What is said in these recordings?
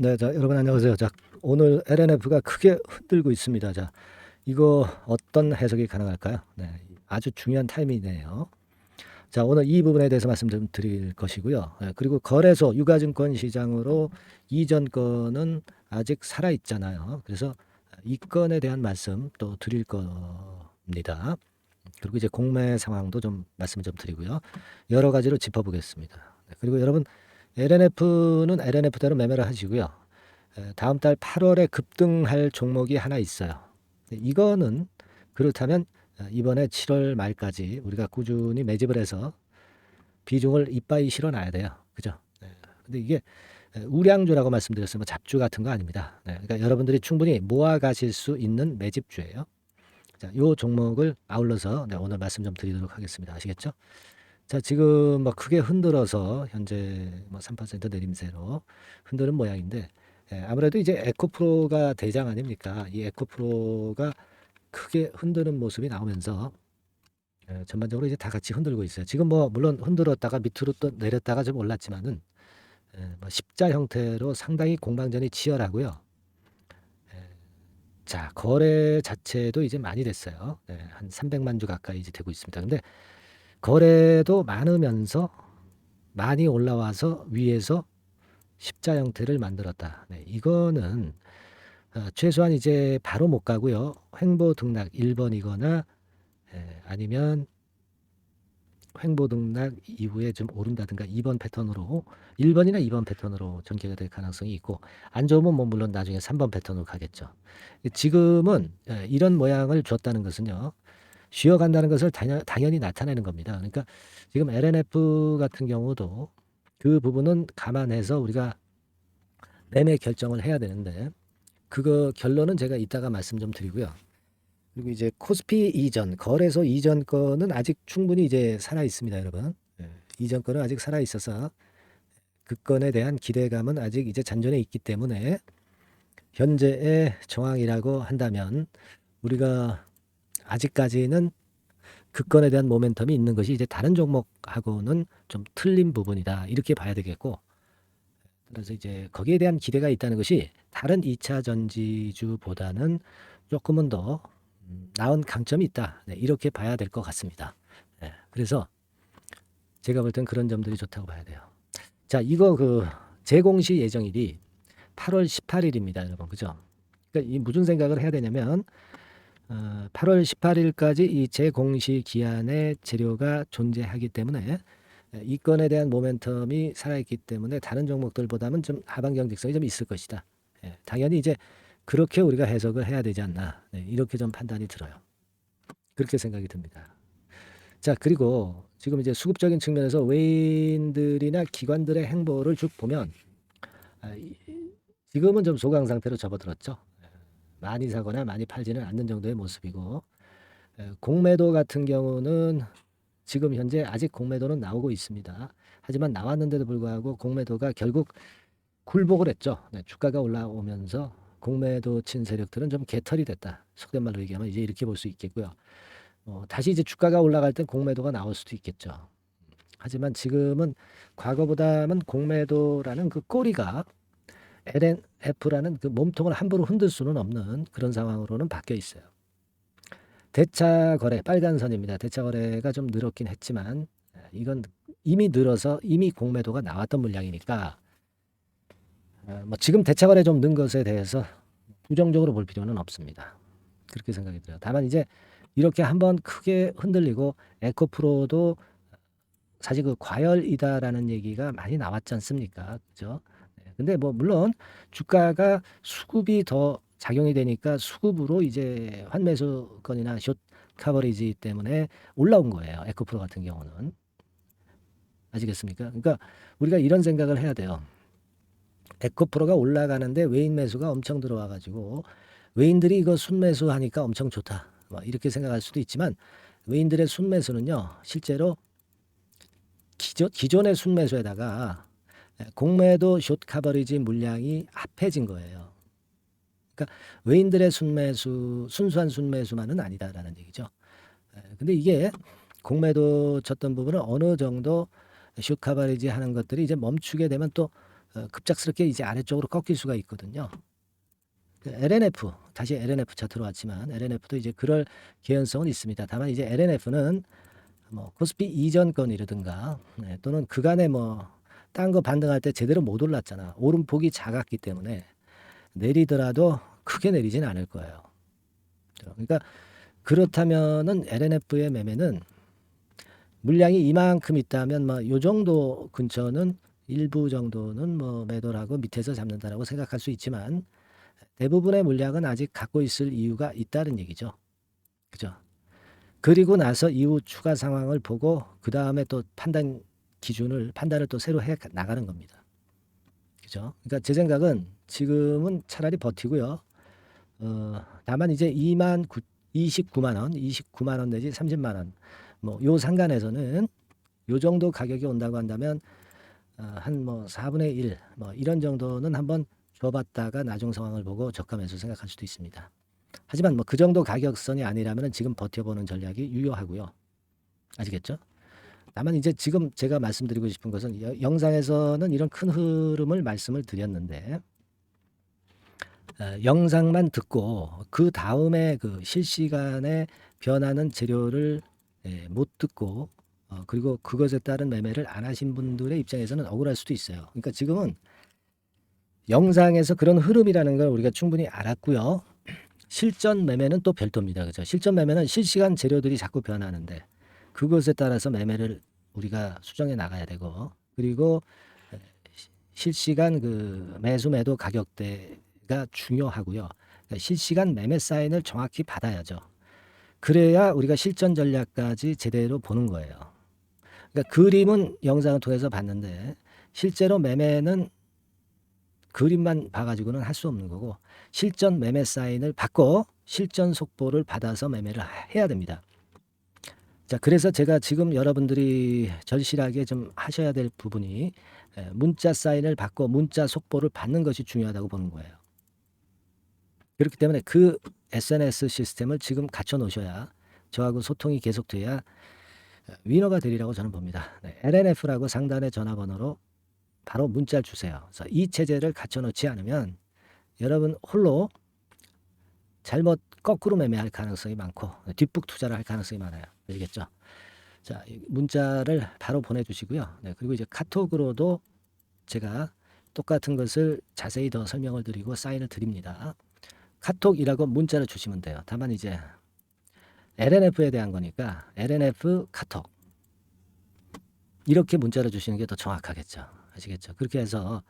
네, 자, 여러분 안녕하세요. 자, 오늘 LNF가 크게 흔들고 있습니다. 자, 이거 어떤 해석이 가능할까요? 네, 아주 중요한 타이밍이네요. 자, 오늘 이 부분에 대해서 말씀 좀 드릴 것이고요. 네, 그리고 거래소 유가증권 시장으로 이전 건은 아직 살아 있잖아요. 그래서 이 건에 대한 말씀 또 드릴 겁니다. 그리고 이제 공매 상황도 좀 말씀 좀 드리고요. 여러 가지로 짚어보겠습니다. 네, 그리고 여러분 LNF는 LNF대로 매매를 하시고요. 다음 달 8월에 급등할 종목이 하나 있어요. 이거는 그렇다면 이번에 7월 말까지 우리가 꾸준히 매집을 해서 비중을 이빠이 실어놔야 돼요. 그죠? 네. 근데 이게 우량주라고 말씀드렸으면 잡주 같은 거 아닙니다. 네. 그러니까 여러분들이 충분히 모아 가실 수 있는 매집주예요. 자, 요 종목을 아울러서 네, 오늘 말씀 좀 드리도록 하겠습니다. 아시겠죠? 자, 지금 뭐 크게 흔들어서 현재 뭐 3% 내림세로 흔드는 모양인데 아무래도 이제 에코프로가 대장 아닙니까? 이 에코프로가 크게 흔드는 모습이 나오면서 전반적으로 이제 다 같이 흔들고 있어요. 지금 뭐 물론 흔들었다가 밑으로 또 내렸다가 좀 올랐지만은 뭐 십자 형태로 상당히 공방전이 치열하고요. 자, 거래 자체도 이제 많이 됐어요. 한 300만 주 가까이 이제 되고 있습니다. 근데 거래도 많으면서 많이 올라와서 위에서 십자 형태를 만들었다. 네, 이거는 최소한 이제 바로 못 가고요. 횡보 등락 1번이거나 아니면 횡보 등락 이후에 좀 오른다든가 2번 패턴으로 1번이나 2번 패턴으로 전개가 될 가능성이 있고 안 좋으면 뭐 물론 나중에 3번 패턴으로 가겠죠. 지금은 이런 모양을 줬다는 것은요. 쉬어간다는 것을 당연히 나타내는 겁니다. 그러니까 지금 LNF 같은 경우도 그 부분은 감안해서 우리가 매매 결정을 해야 되는데 그거 결론은 제가 이따가 말씀 좀 드리고요. 그리고 이제 코스피 이전, 거래소 이전 거는 아직 충분히 이제 살아 있습니다, 여러분. 이전 거는 아직 살아 있어서 그 건에 대한 기대감은 아직 이제 잔존해 있기 때문에 현재의 정황이라고 한다면 우리가 아직까지는 그 건에 대한 모멘텀이 있는 것이 이제 다른 종목하고는 좀 틀린 부분이다. 이렇게 봐야 되겠고 그래서 이제 거기에 대한 기대가 있다는 것이 다른 2차 전지주보다는 조금은 더 나은 강점이 있다. 네, 이렇게 봐야 될 것 같습니다. 네, 그래서 제가 볼 땐 그런 점들이 좋다고 봐야 돼요. 자, 이거 그 재공시 예정일이 8월 18일입니다, 여러분. 그죠? 그러니까 이 무슨 생각을 해야 되냐면 8월 18일까지 이 재공시 기한의 재료가 존재하기 때문에 이 건에 대한 모멘텀이 살아있기 때문에 다른 종목들보다는 좀 하방 경직성이 좀 있을 것이다. 당연히 이제 그렇게 우리가 해석을 해야 되지 않나. 네, 이렇게 좀 판단이 들어요. 그렇게 생각이 듭니다. 자, 그리고 지금 이제 수급적인 측면에서 외인들이나 기관들의 행보를 쭉 보면 지금은 좀 소강 상태로 접어들었죠. 많이 사거나 많이 팔지는 않는 정도의 모습이고 공매도 같은 경우는 지금 현재 아직 공매도는 나오고 있습니다. 하지만 나왔는데도 불구하고 공매도가 결국 굴복을 했죠. 네, 주가가 올라오면서 공매도 친 세력들은 좀 개털이 됐다. 속된 말로 얘기하면 이제 이렇게 볼 수 있겠고요. 다시 이제 주가가 올라갈 땐 공매도가 나올 수도 있겠죠. 하지만 지금은 과거보다는 공매도라는 그 꼬리가 LNF라는 그 몸통을 함부로 흔들 수는 없는 그런 상황으로는 바뀌어 있어요. 대차 거래 빨간 선입니다. 대차 거래가 좀 늘었긴 했지만 이건 이미 늘어서 이미 공매도가 나왔던 물량이니까 뭐 지금 대차 거래 좀 는 것에 대해서 부정적으로 볼 필요는 없습니다. 그렇게 생각이 들어요. 다만 이제 이렇게 한번 크게 흔들리고 에코프로도 사실 그 과열이다라는 얘기가 많이 나왔지 않습니까? 그죠? 근데 뭐 물론 주가가 수급이 더 작용이 되니까 수급으로 이제 환매수건이나 숏 커버리지 때문에 올라온 거예요. 에코프로 같은 경우는. 아시겠습니까? 그러니까 우리가 이런 생각을 해야 돼요. 에코프로가 올라가는데 외인 매수가 엄청 들어와 가지고 외인들이 이거 순매수 하니까 엄청 좋다. 뭐 이렇게 생각할 수도 있지만 외인들의 순매수는요. 실제로 기존의 순매수에다가 공매도 숏 커버리지 물량이 합해진 거예요. 그러니까 외인들의 순매수, 순수한 순매수만은 아니다라는 얘기죠. 근데 이게 공매도 쳤던 부분은 어느 정도 숏 커버리지 하는 것들이 이제 멈추게 되면 또 급작스럽게 이제 아래쪽으로 꺾일 수가 있거든요. LNF 다시 LNF 차트로 왔지만 LNF도 이제 그럴 개연성은 있습니다. 다만 이제 LNF는 뭐 코스피 이전권이라든가 또는 그간에 뭐 딴 거 반등할 때 제대로 못 올랐잖아. 오름폭이 작았기 때문에 내리더라도 크게 내리진 않을 거예요. 그러니까 그렇다면은 LNF의 매매는 물량이 이만큼 있다면 뭐 요 정도 근처는 일부 정도는 뭐 매도라고 밑에서 잡는다라고 생각할 수 있지만 대부분의 물량은 아직 갖고 있을 이유가 있다는 얘기죠. 그죠? 그리고 나서 이후 추가 상황을 보고 그 다음에 또 판단을 또 새로 해 나가는 겁니다. 그죠? 그러니까 제 생각은 지금은 차라리 버티고요. 다만 이제 29만 원 내지 30만 원, 뭐 요 상간에서는 요 정도 가격이 온다고 한다면 한 뭐 4분의 1, 뭐 이런 정도는 한번 줘봤다가 나중 상황을 보고 저가 매수 생각할 수도 있습니다. 하지만 뭐 그 정도 가격선이 아니라면 지금 버텨보는 전략이 유효하고요. 아시겠죠? 다만 이제 지금 제가 말씀드리고 싶은 것은 영상에서는 이런 큰 흐름을 말씀을 드렸는데 영상만 듣고 그 다음에 그 실시간에 변하는 재료를 못 듣고 그리고 그것에 따른 매매를 안 하신 분들의 입장에서는 억울할 수도 있어요. 그러니까 지금은 영상에서 그런 흐름이라는 걸 우리가 충분히 알았고요. 실전 매매는 또 별도입니다. 그죠? 실전 매매는 실시간 재료들이 자꾸 변하는데 그것에 따라서 매매를 우리가 수정해 나가야 되고 그리고 실시간 그 매수 매도 가격대가 중요하고요. 그러니까 실시간 매매 사인을 정확히 받아야죠. 그래야 우리가 실전 전략까지 제대로 보는 거예요. 그러니까 그림은 영상을 통해서 봤는데 실제로 매매는 그림만 봐가지고는 할 수 없는 거고 실전 매매 사인을 받고 실전 속보를 받아서 매매를 해야 됩니다. 자, 그래서 제가 지금 여러분들이 절실하게 좀 하셔야 될 부분이 문자 사인을 받고 문자 속보를 받는 것이 중요하다고 보는 거예요. 그렇기 때문에 그 SNS 시스템을 지금 갖춰 놓으셔야 저하고 소통이 계속돼야 위너가 되리라고 저는 봅니다. LNF라고 상단의 전화번호로 바로 문자를 주세요. 그래서 이 체제를 갖춰 놓지 않으면 여러분 홀로 잘못 거꾸로 매매할 가능성이 많고 뒷북 투자를 할 가능성이 많아요. 아시겠죠? 자, 문자를 바로 보내주시고요. 그리고 이제 카톡으로도 제가 똑같은 것을 자세히 더 설명을 드리고 사인을 드립니다. 카톡이라고 문자를 주시면 돼요. 다만 이제 LNF에 대한 거니까 LNF 카톡 이렇게 문자를 주시는 게 더 정확하겠죠. 아시겠죠? 그렇게 해서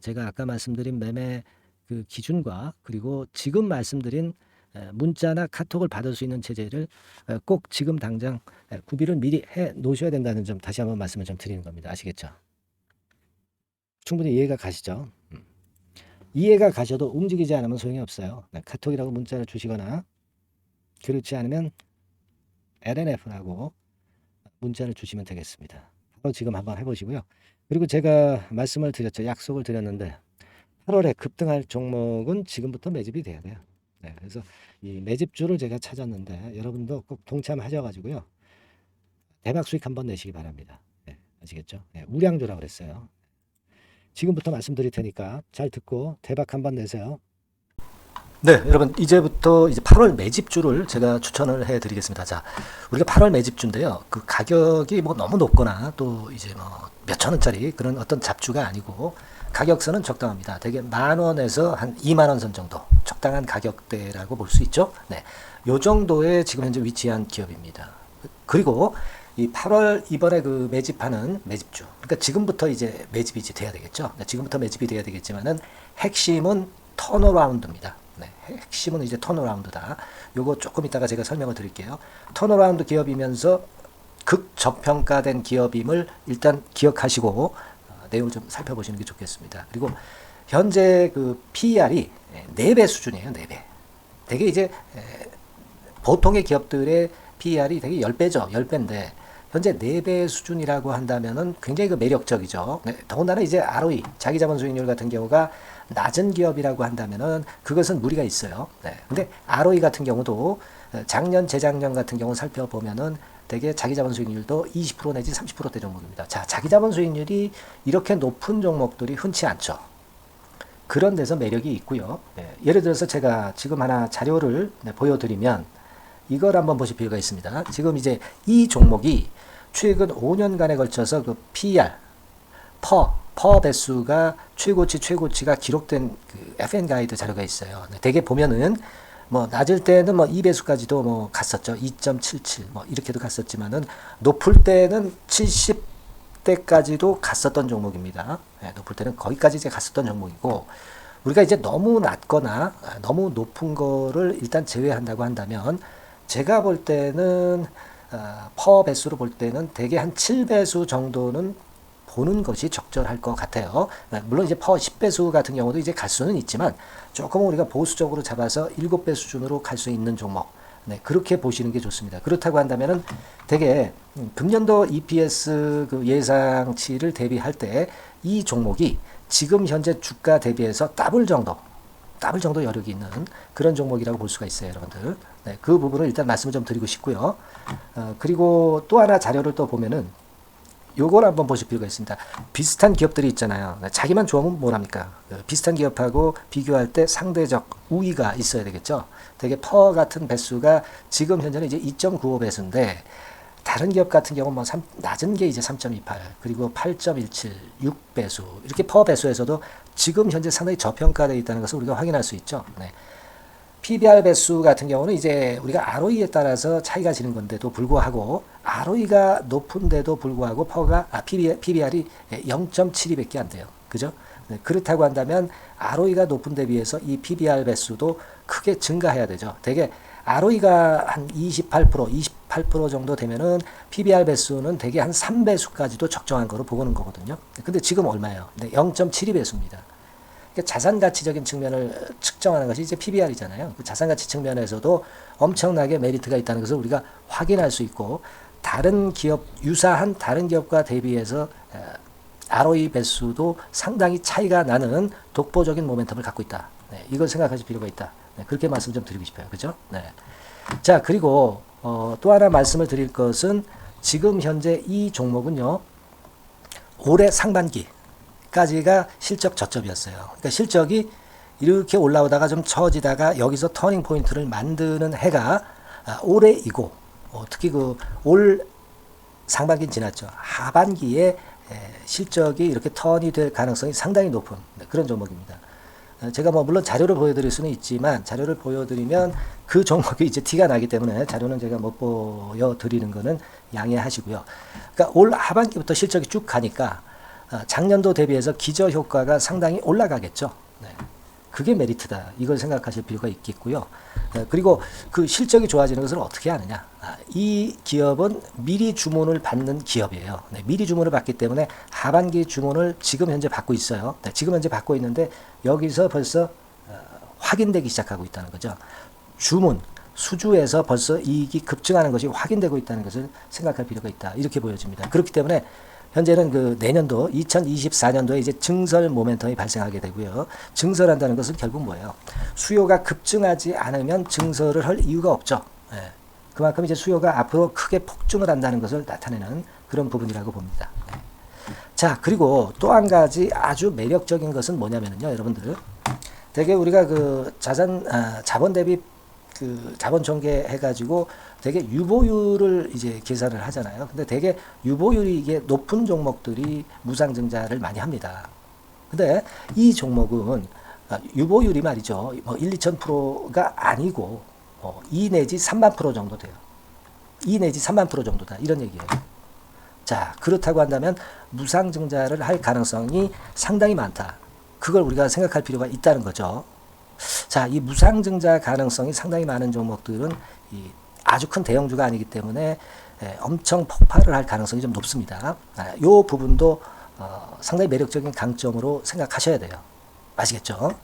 제가 아까 말씀드린 매매 그 기준과 그리고 지금 말씀드린 문자나 카톡을 받을 수 있는 체제를 꼭 지금 당장 구비를 미리 해 놓으셔야 된다는 점 다시 한번 말씀을 좀 드리는 겁니다. 아시겠죠? 충분히 이해가 가시죠? 이해가 가셔도 움직이지 않으면 소용이 없어요. 카톡이라고 문자를 주시거나 그렇지 않으면 LNF라고 문자를 주시면 되겠습니다. 지금 한번 해보시고요. 그리고 제가 말씀을 드렸죠. 약속을 드렸는데 8월에 급등할 종목은 지금부터 매집이 돼야 돼요. 그래서 이 매집주를 제가 찾았는데 여러분도 꼭 동참하셔가지고요. 대박 수익 한번 내시기 바랍니다. 아시겠죠? 우량주라고 그랬어요. 지금부터 말씀드릴 테니까 잘 듣고 대박 한번 내세요. 네, 여러분 이제부터 이제 8월 매집주를 제가 추천을 해드리겠습니다. 자, 우리가 8월 매집주인데요. 그 가격이 뭐 너무 높거나 또 이제 뭐 몇천 원짜리 그런 어떤 잡주가 아니고 가격선은 적당합니다. 대개 10,000원에서 한 20,000원 선 정도 적당한 가격대라고 볼 수 있죠. 네, 요 정도에 지금 현재 위치한 기업입니다. 그리고 이 8월 이번에 그 매집하는 매집주, 그러니까 지금부터 이제 매집이 이제 돼야 되겠죠. 네, 지금부터 매집이 돼야 되겠지만은 핵심은 턴어라운드입니다. 네, 핵심은 이제 턴어라운드다. 요거 조금 이따가 제가 설명을 드릴게요. 턴어라운드 기업이면서 극저평가된 기업임을 일단 기억하시고 내용을 좀 살펴보시는 게 좋겠습니다. 그리고 현재 그 PER이 4배 수준이에요. 4배. 되게 이제 보통의 기업들의 PER이 되게 10배죠. 10배인데 현재 4배 수준이라고 한다면은 굉장히 그 매력적이죠. 더군다나 이제 ROE, 자기자본 수익률 같은 경우가 낮은 기업이라고 한다면은 그것은 무리가 있어요. 근데 ROE 같은 경우도 작년, 재작년 같은 경우 살펴보면은 되게 자기 자본 수익률도 20% 내지 30%대 종목입니다. 자, 자기 자본 수익률이 이렇게 높은 종목들이 흔치 않죠. 그런 데서 매력이 있고요. 예를 들어서 제가 지금 하나 자료를 보여드리면 이걸 한번 보실 필요가 있습니다. 지금 이제 이 종목이 최근 5년간에 걸쳐서 그 PER, 퍼 배수가 최고치 최고치가 기록된 그 FN 가이드 자료가 있어요. 대개 보면은 뭐 낮을 때는 뭐 2배수까지도 뭐 갔었죠. 2.77 뭐 이렇게도 갔었지만은 높을 때는 70대까지도 갔었던 종목입니다. 높을 때는 거기까지 이제 갔었던 종목이고, 우리가 이제 너무 낮거나 너무 높은 거를 일단 제외한다고 한다면 제가 볼 때는 퍼 배수로 볼 때는 대개 한 7배수 정도는 보는 것이 적절할 것 같아요. 물론 이제 퍼 10배수 같은 경우도 이제 갈 수는 있지만 조금 우리가 보수적으로 잡아서 7배 수준으로 갈 수 있는 종목. 그렇게 보시는 게 좋습니다. 그렇다고 한다면은 되게 금년도 EPS 그 예상치를 대비할 때 이 종목이 지금 현재 주가 대비해서 더블 정도 여력이 있는 그런 종목이라고 볼 수가 있어요, 여러분들. 그 부분을 일단 말씀을 좀 드리고 싶고요. 그리고 또 하나 자료를 또 보면은 요걸 한번 보실 필요가 있습니다. 비슷한 기업들이 있잖아요. 자기만 좋으면 뭘 합니까? 비슷한 기업하고 비교할 때 상대적 우위가 있어야 되겠죠. 되게 퍼 같은 배수가 지금 현재는 이제 2.95배수인데 다른 기업 같은 경우는 뭐 낮은 게 이제 3.28 그리고 8.17 6배수 이렇게 퍼 배수에서도 지금 현재 상당히 저평가되어 있다는 것을 우리가 확인할 수 있죠. PBR 배수 같은 경우는 이제 우리가 ROE에 따라서 차이가 지는 건데도 불구하고 ROE가 높은데도 불구하고 PBR이 0.72밖에 안 돼요. 그죠? 그렇다고 한다면 ROE가 높은 데 비해서 이 PBR 배수도 크게 증가해야 되죠. 되게 ROE가 한 28% 정도 되면은 PBR 배수는 되게 한 3배수까지도 적정한 거로 보고는 거거든요. 근데 지금 얼마예요? 0.72배수입니다. 자산 가치적인 측면을 측정하는 것이 이제 PBR이잖아요. 그 자산 가치 측면에서도 엄청나게 메리트가 있다는 것을 우리가 확인할 수 있고, 다른 기업, 유사한 다른 기업과 대비해서 ROE 배수도 상당히 차이가 나는 독보적인 모멘텀을 갖고 있다. 이걸 생각하실 필요가 있다. 그렇게 말씀 좀 드리고 싶어요. 그죠? 자, 그리고 또 하나 말씀을 드릴 것은 지금 현재 이 종목은요, 올해 상반기 까지가 실적 저점이었어요. 그러니까 실적이 이렇게 올라오다가 좀 처지다가 여기서 터닝 포인트를 만드는 해가 올해이고, 특히 그 올 상반기는 지났죠. 하반기에 실적이 이렇게 턴이 될 가능성이 상당히 높은 그런 종목입니다. 제가 뭐 물론 자료를 보여드릴 수는 있지만 자료를 보여드리면 그 종목이 이제 티가 나기 때문에 자료는 제가 못 보여드리는 거는 양해하시고요. 그러니까 올 하반기부터 실적이 쭉 가니까 작년도 대비해서 기저효과가 상당히 올라가겠죠. 그게 메리트다. 이걸 생각하실 필요가 있겠고요. 그리고 그 실적이 좋아지는 것을 어떻게 하느냐. 이 기업은 미리 주문을 받는 기업이에요. 미리 주문을 받기 때문에 하반기 주문을 지금 현재 받고 있어요. 지금 현재 받고 있는데 여기서 벌써 확인되기 시작하고 있다는 거죠. 주문, 수주에서 벌써 이익이 급증하는 것이 확인되고 있다는 것을 생각할 필요가 있다. 이렇게 보여집니다. 그렇기 때문에 현재는 그 내년도 2024년도에 이제 증설 모멘텀이 발생하게 되고요. 증설한다는 것은 결국 뭐예요? 수요가 급증하지 않으면 증설을 할 이유가 없죠. 그만큼 이제 수요가 앞으로 크게 폭증을 한다는 것을 나타내는 그런 부분이라고 봅니다. 자, 그리고 또 한 가지 아주 매력적인 것은 뭐냐면요, 여러분들. 되게 우리가 그 자본 대비 그 자본 전개 해가지고 되게 유보율을 이제 계산을 하잖아요. 근데 되게 유보율이 이게 높은 종목들이 무상증자를 많이 합니다. 근데 이 종목은 유보율이 말이죠. 뭐 1, 2,000%가 아니고 2 내지 3만 프로 정도 돼요. 2 내지 3만 프로 정도다. 이런 얘기예요. 자, 그렇다고 한다면 무상증자를 할 가능성이 상당히 많다. 그걸 우리가 생각할 필요가 있다는 거죠. 자, 이 무상증자 가능성이 상당히 많은 종목들은 아주 큰 대형주가 아니기 때문에 엄청 폭발을 할 가능성이 좀 높습니다. 이 부분도 상당히 매력적인 강점으로 생각하셔야 돼요. 아시겠죠?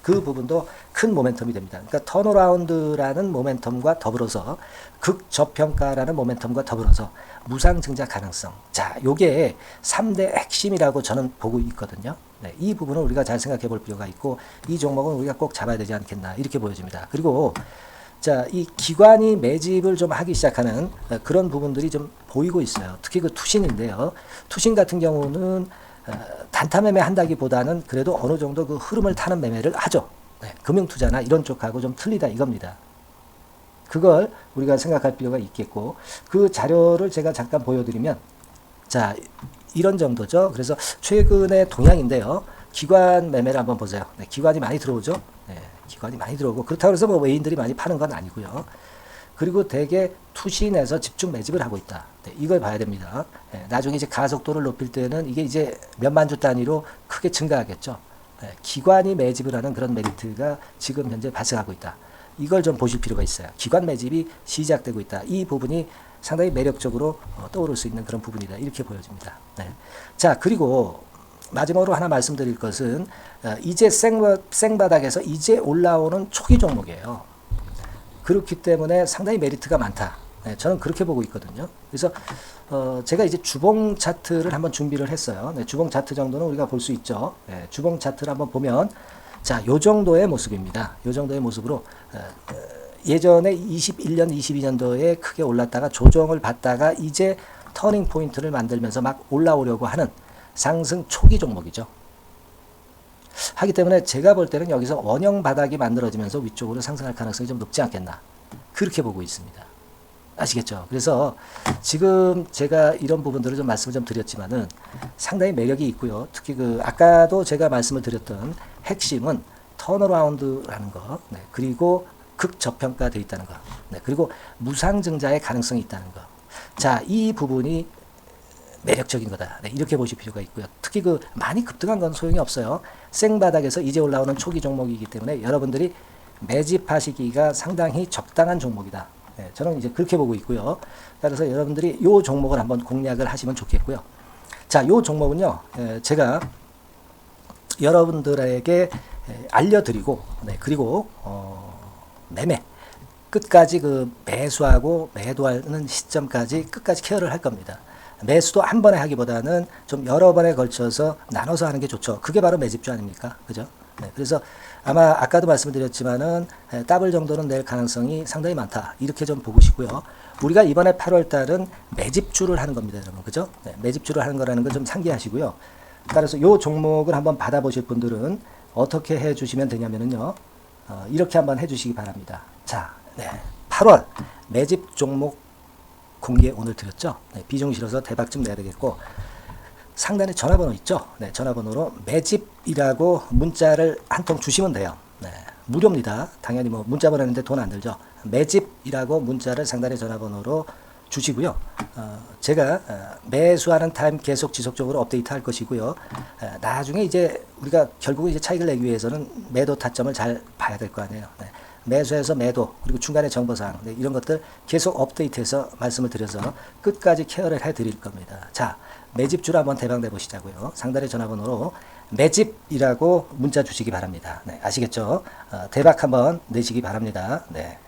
그 부분도 큰 모멘텀이 됩니다. 그러니까 턴어라운드라는 모멘텀과 더불어서 극저평가라는 모멘텀과 더불어서 무상증자 가능성. 자, 요게 3대 핵심이라고 저는 보고 있거든요. 이 부분을 우리가 잘 생각해 볼 필요가 있고, 이 종목은 우리가 꼭 잡아야 되지 않겠나 이렇게 보여집니다. 그리고 자, 이 기관이 매집을 좀 하기 시작하는 그런 부분들이 좀 보이고 있어요. 특히 그 투신인데요. 투신 같은 경우는 단타 매매 한다기보다는 그래도 어느 정도 그 흐름을 타는 매매를 하죠. 네, 금융투자나 이런 쪽하고 좀 틀리다 이겁니다. 그걸 우리가 생각할 필요가 있겠고, 그 자료를 제가 잠깐 보여드리면, 자, 이런 정도죠. 그래서 최근의 동향인데요. 기관 매매를 한번 보세요. 네, 기관이 많이 들어오죠. 네, 기관이 많이 들어오고, 그렇다고 해서 뭐 외인들이 많이 파는 건 아니고요. 그리고 대개 투신에서 집중 매집을 하고 있다. 네, 이걸 봐야 됩니다. 네, 나중에 이제 가속도를 높일 때는 이게 이제 몇만 주 단위로 크게 증가하겠죠. 네, 기관이 매집을 하는 그런 메리트가 지금 현재 발생하고 있다. 이걸 좀 보실 필요가 있어요. 기관 매집이 시작되고 있다. 이 부분이 상당히 매력적으로 떠오를 수 있는 그런 부분이다. 이렇게 보여집니다. 네. 자, 그리고 마지막으로 하나 말씀드릴 것은 이제 생바닥에서 이제 올라오는 초기 종목이에요. 그렇기 때문에 상당히 메리트가 많다. 네, 저는 그렇게 보고 있거든요. 그래서 제가 이제 주봉 차트를 한번 준비를 했어요. 네, 주봉 차트 정도는 우리가 볼 수 있죠. 네, 주봉 차트를 한번 보면 자, 요 정도의 모습입니다. 요 정도의 모습으로 예전에 21년, 22년도에 크게 올랐다가 조정을 받다가 이제 터닝 포인트를 만들면서 막 올라오려고 하는 상승 초기 종목이죠. 하기 때문에 제가 볼 때는 여기서 원형 바닥이 만들어지면서 위쪽으로 상승할 가능성이 좀 높지 않겠나. 그렇게 보고 있습니다. 아시겠죠? 그래서 지금 제가 이런 부분들을 좀 말씀을 좀 드렸지만은 상당히 매력이 있고요. 특히 그 아까도 제가 말씀을 드렸던 핵심은 턴어라운드라는 거, 네, 그리고 극저평가되어 있다는 거, 네, 그리고 무상증자의 가능성이 있다는 거. 자, 이 부분이 매력적인 거다. 네, 이렇게 보실 필요가 있고요. 특히 그 많이 급등한 건 소용이 없어요. 생바닥에서 이제 올라오는 초기 종목이기 때문에 여러분들이 매집하시기가 상당히 적당한 종목이다. 네, 저는 이제 그렇게 보고 있고요. 따라서 여러분들이 이 종목을 한번 공략을 하시면 좋겠고요. 자, 이 종목은요, 제가 여러분들에게 알려드리고, 네, 그리고 매매 끝까지 그 매수하고 매도하는 시점까지 끝까지 케어를 할 겁니다. 매수도 한 번에 하기보다는 좀 여러 번에 걸쳐서 나눠서 하는 게 좋죠. 그게 바로 매집주 아닙니까? 그죠? 네, 그래서 아마 아까도 말씀드렸지만은 더블 정도는 낼 가능성이 상당히 많다. 이렇게 좀 보시고요. 우리가 이번에 8월 달은 매집주를 하는 겁니다, 여러분. 그죠? 네, 매집주를 하는 거라는 걸 좀 상기하시고요. 따라서 이 종목을 한번 받아보실 분들은 어떻게 해 주시면 되냐면은요. 이렇게 한번 해 주시기 바랍니다. 자, 네, 8월 매집 종목 공개 오늘 드렸죠. 네, 비중 실어서 대박 좀 내야 되겠고, 상단에 전화번호 있죠. 네, 전화번호로 매집이라고 문자를 한 통 주시면 돼요. 네, 무료입니다. 당연히 뭐 문자 보내는데 돈 안 들죠. 매집이라고 문자를 상단의 전화번호로 주시고요. 제가 매수하는 타임 계속 지속적으로 업데이트 할 것이고요. 나중에 이제 우리가 결국은 이제 차익을 내기 위해서는 매도 타점을 잘 봐야 될 거 아니에요. 네. 매수해서 매도, 그리고 중간에 정보사항, 네, 이런 것들 계속 업데이트해서 말씀을 드려서 끝까지 케어를 해드릴 겁니다. 자, 매집주를 한번 대박 내보시자고요. 상단의 전화번호로 매집이라고 문자 주시기 바랍니다. 네, 아시겠죠? 대박 한번 내시기 바랍니다. 네.